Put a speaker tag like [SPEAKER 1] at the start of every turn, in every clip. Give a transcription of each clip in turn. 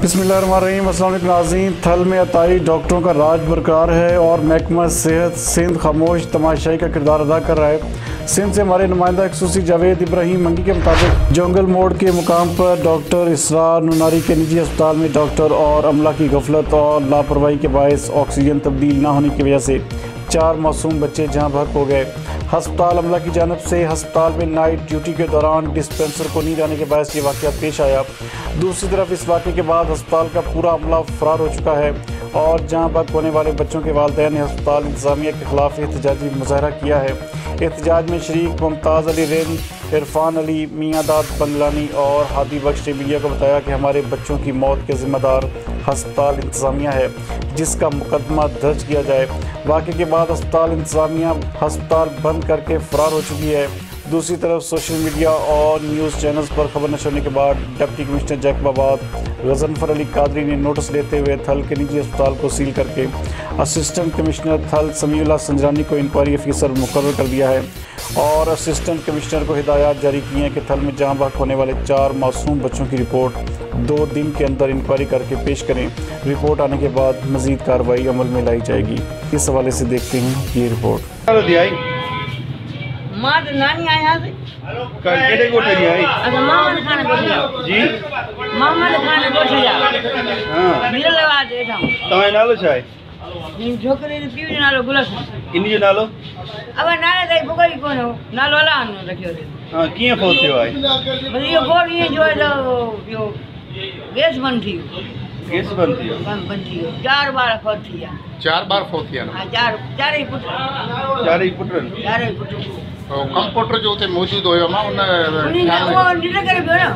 [SPEAKER 1] बिस्मिल्लाहिर्रहमानिर्रहीम। अस्सलाम वालेकुम नाज़रीन। थल में अताई डॉक्टरों का राज बरकरार है और महकमा सेहत सिंध खामोश तमाशाई का किरदार अदा कर रहा है। सिंध से हमारे नुमाइंदा खसूसी जावेद इब्राहिम मंगी के मुताबिक जंगल मोड़ के मुकाम पर डॉक्टर इसरार नुनारी के निजी अस्पताल में डॉक्टर और अमला की गफलत और लापरवाही के बायस ऑक्सीजन तब्दील न होने की वजह से 4 मासूम बच्चे जहाँ भर्क हो गए। हस्पताल अमला की जानब से हस्पताल में नाइट ड्यूटी के दौरान डिस्पेंसर को नींद आने के बायस ये वाक़या पेश आया। दूसरी तरफ इस वाक़े के बाद अस्पताल का पूरा अमला फरार हो चुका है और जहाँ भर्क होने वाले बच्चों के वालिदैन ने अस्पताल इंतज़ामिया के खिलाफ एहतजाजी मुजाहरा किया है। एहतजाज में शरीक मुमताज़ अली रेन, इरफान अली, मियांदाद बंगलानी और हादी बख्श ने मीडिया को बताया कि हमारे बच्चों की मौत के ज़िम्मेदार हस्पताल इंतज़ामिया है, जिसका मुकदमा दर्ज किया जाए। वाक़े के बाद अस्पताल इंतज़ामिया हस्पताल बंद करके फ़रार हो चुकी है। दूसरी तरफ सोशल मीडिया और न्यूज़ चैनल्स पर खबर नशर होने के बाद डिप्टी कमिश्नर जैकबाबाद गजनफर अली कादरी ने नोटिस लेते हुए थल के निजी अस्पताल को सील करके असिस्टेंट कमिश्नर थल समीउल्लाह संजरानी को इंक्वायरी अफसर मुकर्रर कर दिया है और असिस्टेंट कमिश्नर को हिदायत जारी की हैं कि थल में जहाँ भर्क होने वाले 4 मासूम बच्चों की रिपोर्ट 2 दिन के अंदर इंक्वायरी करके पेश करें। रिपोर्ट आने के बाद मज़ीद कार्रवाई अमल में लाई जाएगी। इस हवाले से देखते हैं ये रिपोर्ट।
[SPEAKER 2] मां तो नानी आया से
[SPEAKER 3] केड़े कोठे जी आई
[SPEAKER 2] अच्छा मोहम्मद खान कोठिया
[SPEAKER 3] जी
[SPEAKER 2] मोहम्मद खान कोठिया
[SPEAKER 3] हां
[SPEAKER 2] मीरा लवा दे था
[SPEAKER 3] तमे नालो छाए
[SPEAKER 2] इन छोकरे ने पीउ नालो गुलस
[SPEAKER 3] इन जो नालो
[SPEAKER 2] अब नाले दई बुगई कोन नालो अलान रखियो रे
[SPEAKER 3] हां किए फोन थियो आई
[SPEAKER 2] बस यो गोरी जो यो गैस बंद थी
[SPEAKER 3] केस बंद थियो
[SPEAKER 2] बंद थी 4 बार फोन थिया
[SPEAKER 4] 4 बार फोन थिया
[SPEAKER 2] हां 4 ही पुट
[SPEAKER 4] कंप्यूटर जो उते मौजूद होयो मां उन
[SPEAKER 2] वो निरे करे बियो ना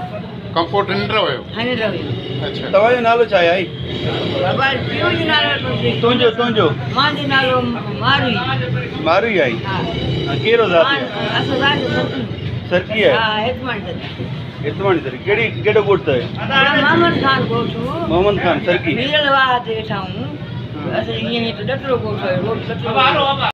[SPEAKER 4] कंप्यूटर निंद्र होयो
[SPEAKER 2] हां निरे होयो
[SPEAKER 3] अच्छा तवायो नालो छाए आई
[SPEAKER 2] बाबा पीउ जी नालो
[SPEAKER 3] तुंजो
[SPEAKER 2] मां जी नालो
[SPEAKER 3] मारी आई
[SPEAKER 2] हां
[SPEAKER 3] केरो जाती
[SPEAKER 2] असदार
[SPEAKER 3] सरकी है
[SPEAKER 2] हां हेतमंड
[SPEAKER 3] इतमानी सर केड़ो कोट है
[SPEAKER 2] मोहम्मद खान कोठू
[SPEAKER 3] मोहम्मद खान सरकी
[SPEAKER 2] मीरल वाह देठाऊं असली ये तो डटरो कोठो है रोड डटरो